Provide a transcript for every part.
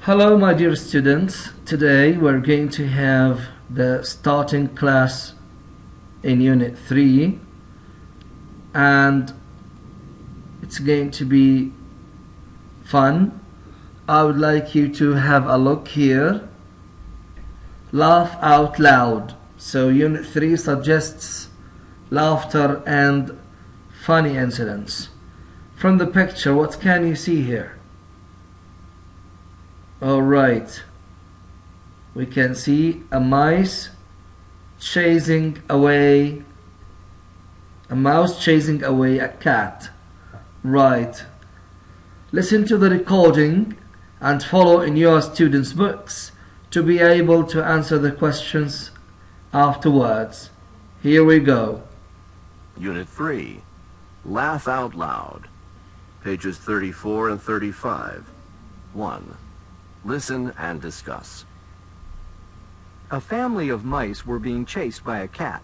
Hello, my dear students. Today we're going to have the starting class in Unit 3, and it's going to be fun. I would like you to have a look here. Laugh out loud. So Unit 3 suggests laughter and funny incidents. From the picture, what can you see here? Alright, we can see a mouse chasing away a cat. Right. Listen to the recording and follow in your students' books to be able to answer the questions afterwards. Here we go. Unit 3, Laugh Out Loud. Pages 34 and 35. 1. Listen and discuss. A family of mice were being chased by a cat.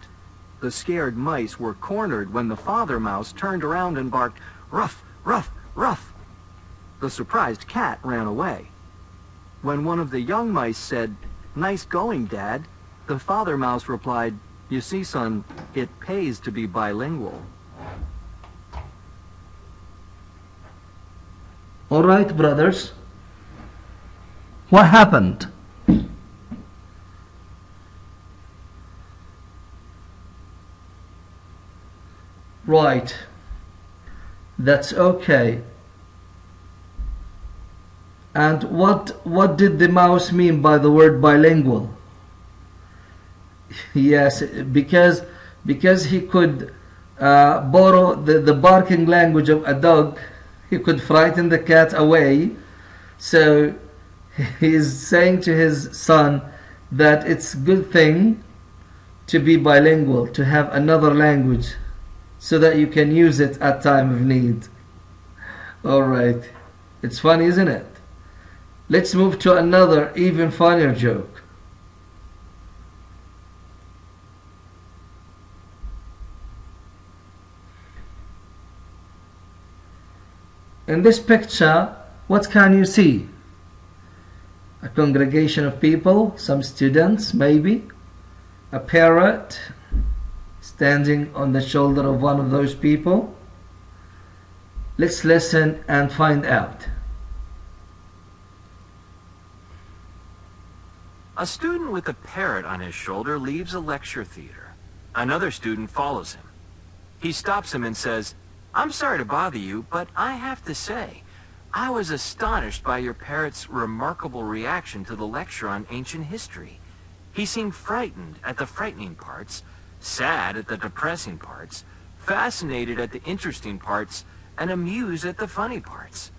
The scared mice were cornered when the father mouse turned around and barked, "Ruff, ruff, ruff." The surprised cat ran away. When one of the young mice said, "Nice going, Dad," the father mouse replied, "You see, son, it pays to be bilingual." All right, brothers. What happened? Right. That's okay. And what did the mouse mean by the word bilingual? Yes, because he could borrow the barking language of a dog, he could frighten the cat away. So he's saying to his son that it's a good thing to be bilingual, to have another language, so that you can use it at time of need. Alright, it's funny, isn't it? Let's move to another even funnier joke. In this picture, what can you see? A congregation of people, some students maybe, a parrot standing on the shoulder of one of those people. Let's listen and find out. A student with a parrot on his shoulder leaves a lecture theater. Another student follows him. He stops him and says, "I'm sorry to bother you, but I have to say, I was astonished by your parrot's remarkable reaction to the lecture on ancient history. He seemed frightened at the frightening parts, sad at the depressing parts, fascinated at the interesting parts, and amused at the funny parts.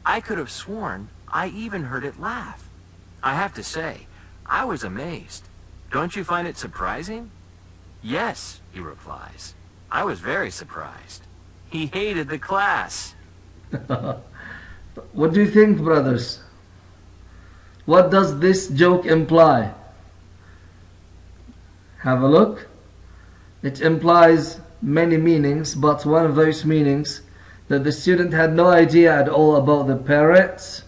I could have sworn I even heard it laugh. I have to say, I was amazed. Don't you find it surprising?" "Yes," he replies. "I was very surprised. He hated the class." What do you think, brothers? What does this joke imply? Have a look. It implies many meanings, but one of those meanings that the student had no idea at all about the parrots,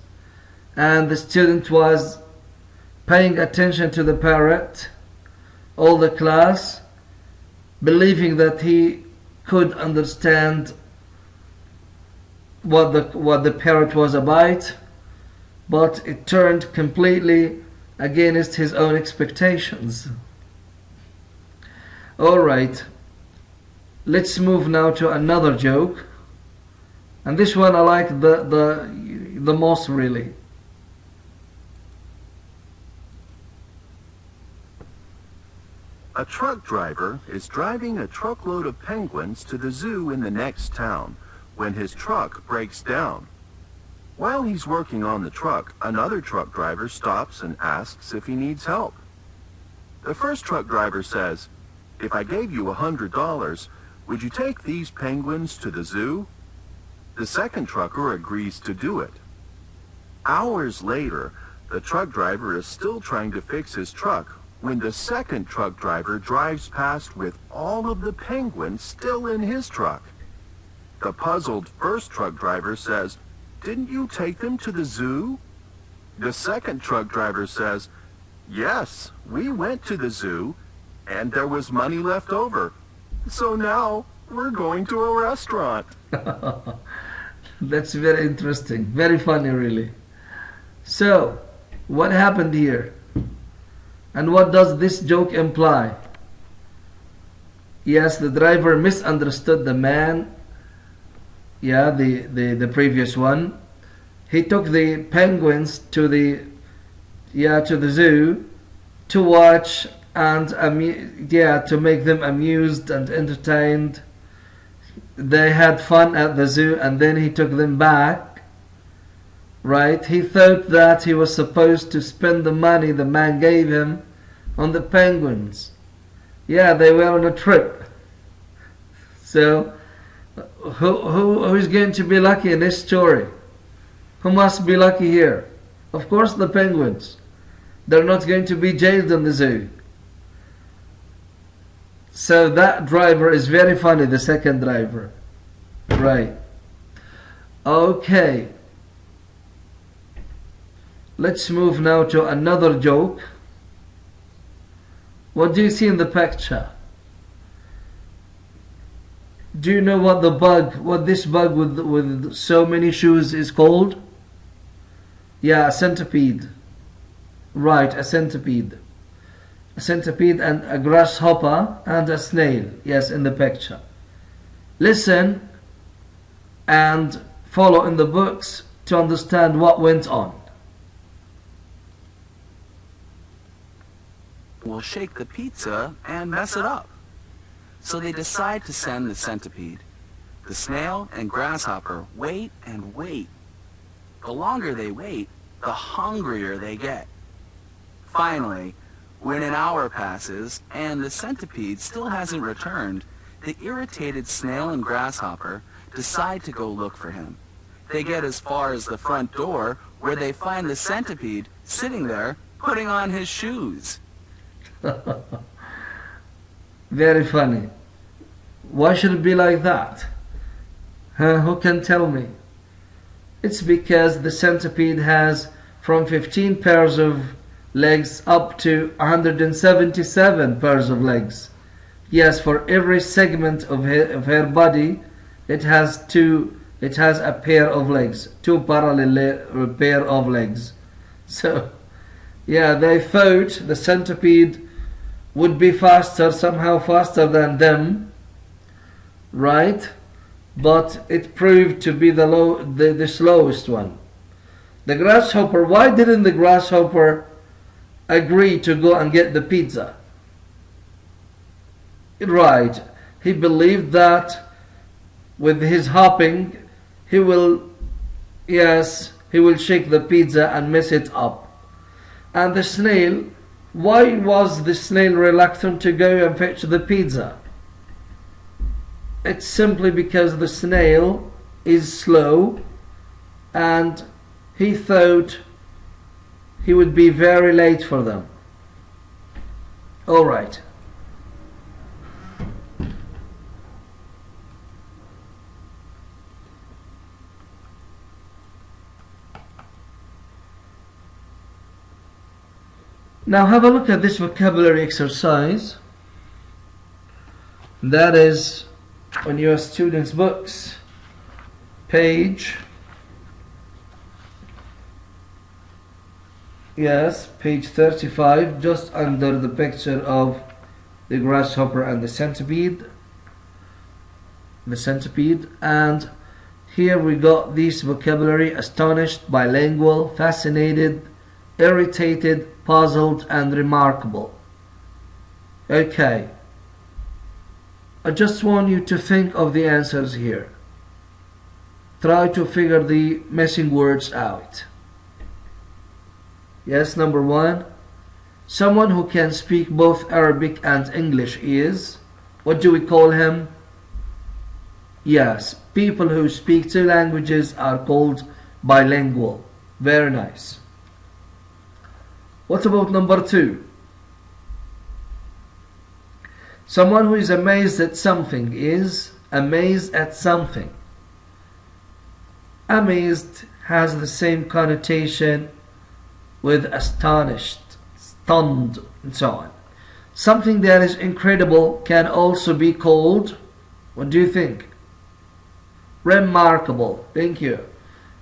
and the student was paying attention to the parrot, all the class, believing that he could understand what the parrot was about, but it turned completely against his own expectations. Alright, let's move now to another joke, and this one I like the most, really. A truck driver is driving a truckload of penguins to the zoo in the next town when his truck breaks down. While he's working on the truck, another truck driver stops and asks if he needs help. The first truck driver says, "If I gave you $100, would you take these penguins to the zoo?" The second trucker agrees to do it. Hours later, the truck driver is still trying to fix his truck when the second truck driver drives past with all of the penguins still in his truck. The puzzled first truck driver says, "Didn't you take them to the zoo?" The second truck driver says, "Yes, we went to the zoo, and there was money left over. So now we're going to a restaurant." That's very interesting. Very funny, really. So, what happened here? And what does this joke imply? Yes, the driver misunderstood the man. Yeah, the previous one. He took the penguins to the zoo to watch and to make them amused and entertained. They had fun at the zoo, and then he took them back. Right? He thought that he was supposed to spend the money the man gave him on the penguins. Yeah, they were on a trip. So, who is going to be lucky in this story? Who must be lucky here? Of course, the penguins. They're not going to be jailed in the zoo. So that driver is very funny, the second driver. Right. Okay. Let's move now to another joke. What do you see in the picture? Do you know what this bug with so many shoes is called? Yeah, a centipede. Right, a centipede. A centipede and a grasshopper and a snail. Yes, in the picture. Listen and follow in the books to understand what went on. Will shake the pizza and mess it up. So they decide to send the centipede. The snail and grasshopper wait and wait. The longer they wait, the hungrier they get. Finally, when an hour passes and the centipede still hasn't returned, the irritated snail and grasshopper decide to go look for him. They get as far as the front door, where they find the centipede sitting there putting on his shoes. Very funny. Why should it be like that? Who can tell me? It's because the centipede has from 15 pairs of legs up to 177 pairs of legs. Yes, for every segment of her body, it has a pair of legs, two parallel pair of legs. So, yeah, they thought the centipede would be somehow faster than them, right? But it proved to be the slowest one. The grasshopper, why didn't the grasshopper agree to go and get the pizza? Right, he believed that with his hopping, he will shake the pizza and mess it up. And the snail, why was the snail reluctant to go and fetch the pizza? It's simply because the snail is slow and he thought he would be very late for them. All right. Now have a look at this vocabulary exercise. That is on your students' books, page 35, just under the picture of the grasshopper and the centipede. And here we got this vocabulary: astonished, bilingual, fascinated, irritated, puzzled, and remarkable. Okay. I just want you to think of the answers here. Try to figure the missing words out. Yes, number one. Someone who can speak both Arabic and English is, what do we call him? Yes, people who speak two languages are called bilingual. Very nice. What about number two? Someone who is amazed at something is amazed at something. Amazed has the same connotation with astonished, stunned, and so on. Something that is incredible can also be called, what do you think? Remarkable. Thank you.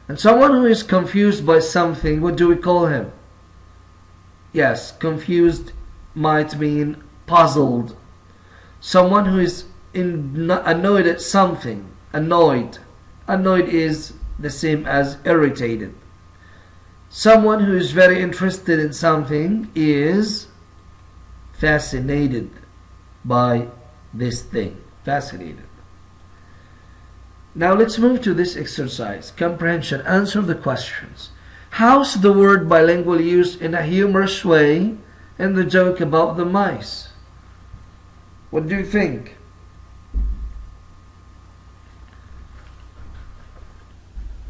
And someone who is confused by something, what do we call him? Yes, confused might mean puzzled. Someone who is annoyed at something. Annoyed. Annoyed is the same as irritated. Someone who is very interested in something is fascinated by this thing. Fascinated. Now let's move to this exercise. Comprehension. Answer the questions. How's the word bilingual used in a humorous way in the joke about the mice? What do you think?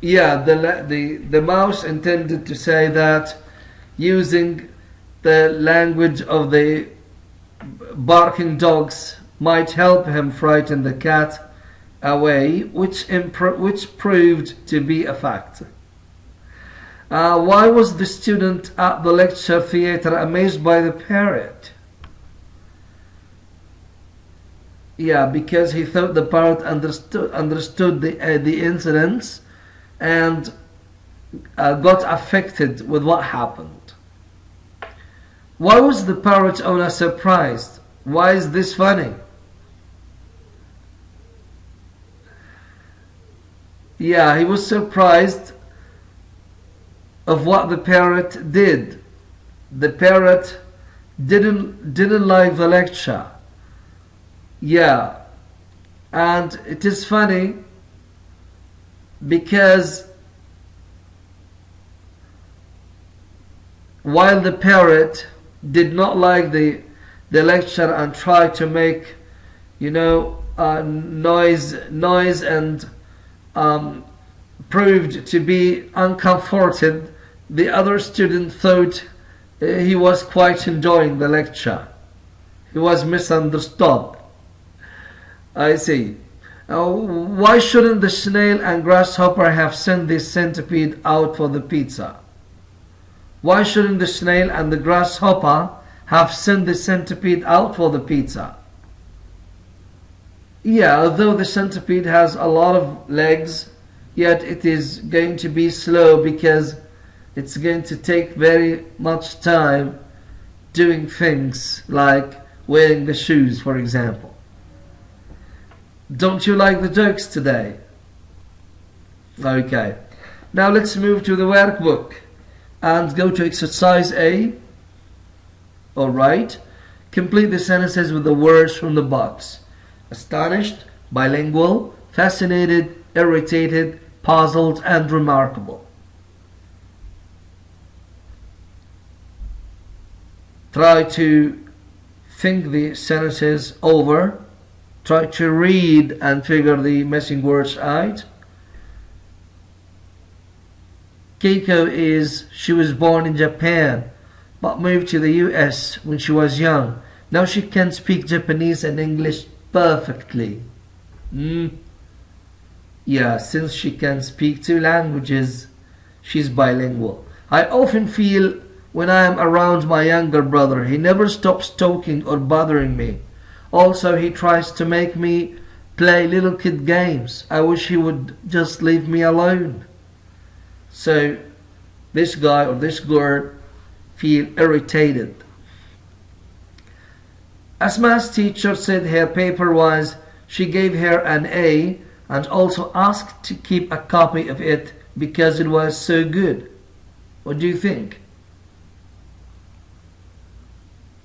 Yeah, the mouse intended to say that using the language of the barking dogs might help him frighten the cat away, which proved to be a fact. Why was the student at the lecture theatre amazed by the parrot? Yeah, because he thought the parrot understood the incidents and got affected with what happened. Why was the parrot owner surprised? Why is this funny? Yeah, he was surprised of what the parrot did. The parrot didn't like the lecture. Yeah, and it is funny because while the parrot did not like the lecture and tried to make, noise and proved to be uncomforted, the other student thought he was quite enjoying the lecture. He was misunderstood. I see. Why shouldn't the snail and grasshopper have sent the centipede out for the pizza? Why shouldn't the snail and the grasshopper have sent the centipede out for the pizza? Yeah, although the centipede has a lot of legs, yet it is going to be slow because it's going to take very much time doing things like wearing the shoes, for example. Don't you like the jokes today? Okay. Now let's move to the workbook and go to exercise A. Alright. Complete the sentences with the words from the box. Astonished, bilingual, fascinated, irritated, puzzled, and remarkable. Try to think the sentences over. Try to read and figure the missing words out. Keiko she was born in Japan but moved to the US when she was young. Now she can speak Japanese and English perfectly. Yeah, since she can speak 2 languages, she's bilingual. I often feel when I am around my younger brother, he never stops talking or bothering me. Also, he tries to make me play little kid games. I wish he would just leave me alone. So, this guy or this girl feel irritated. Asma's teacher said her paper was, she gave her an A and also asked to keep a copy of it because it was so good. What do you think?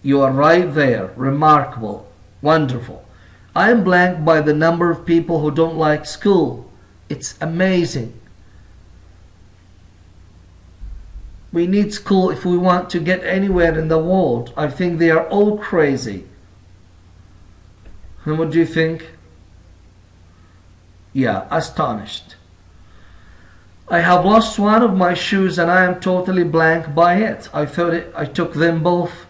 You are right there. Remarkable. Wonderful. I am blank by the number of people who don't like school. It's amazing. We need school if we want to get anywhere in the world. I think they are all crazy. And what do you think? Yeah, astonished. I have lost one of my shoes and I am totally blank by it. I took them both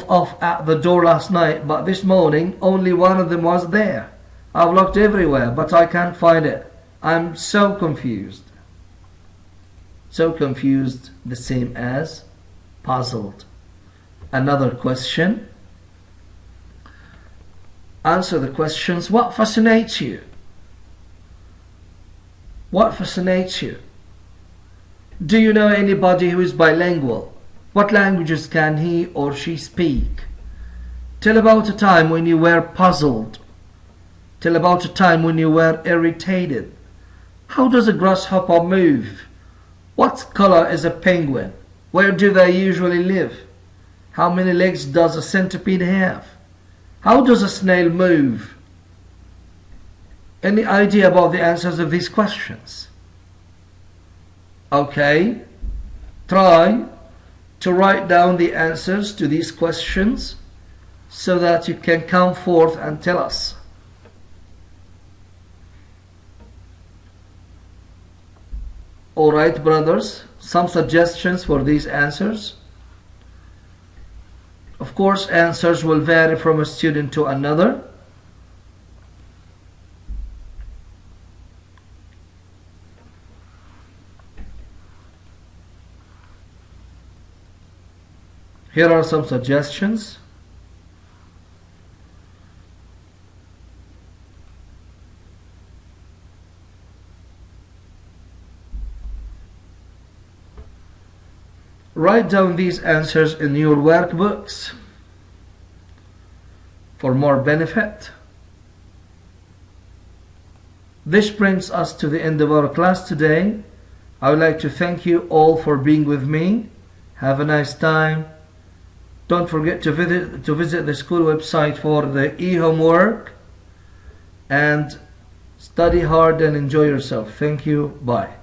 off at the door last night, but this morning only one of them was there. I've looked everywhere, but I can't find it. I'm so confused. So confused, the same as puzzled. Another question. Answer the questions. What fascinates you? What fascinates you? Do you know anybody who is bilingual? What languages can he or she speak? Tell about a time when you were puzzled. Tell about a time when you were irritated. How does a grasshopper move? What color is a penguin? Where do they usually live? How many legs does a centipede have? How does a snail move? Any idea about the answers of these questions? Okay, try to write down the answers to these questions so that you can come forth and tell us. Alright, brothers, some suggestions for these answers. Of course, answers will vary from a student to another. Here are some suggestions. Write down these answers in your workbooks for more benefit. This brings us to the end of our class today. I would like to thank you all for being with me. Have a nice time. Don't forget to visit the school website for the e-homework, and study hard and enjoy yourself. Thank you. Bye.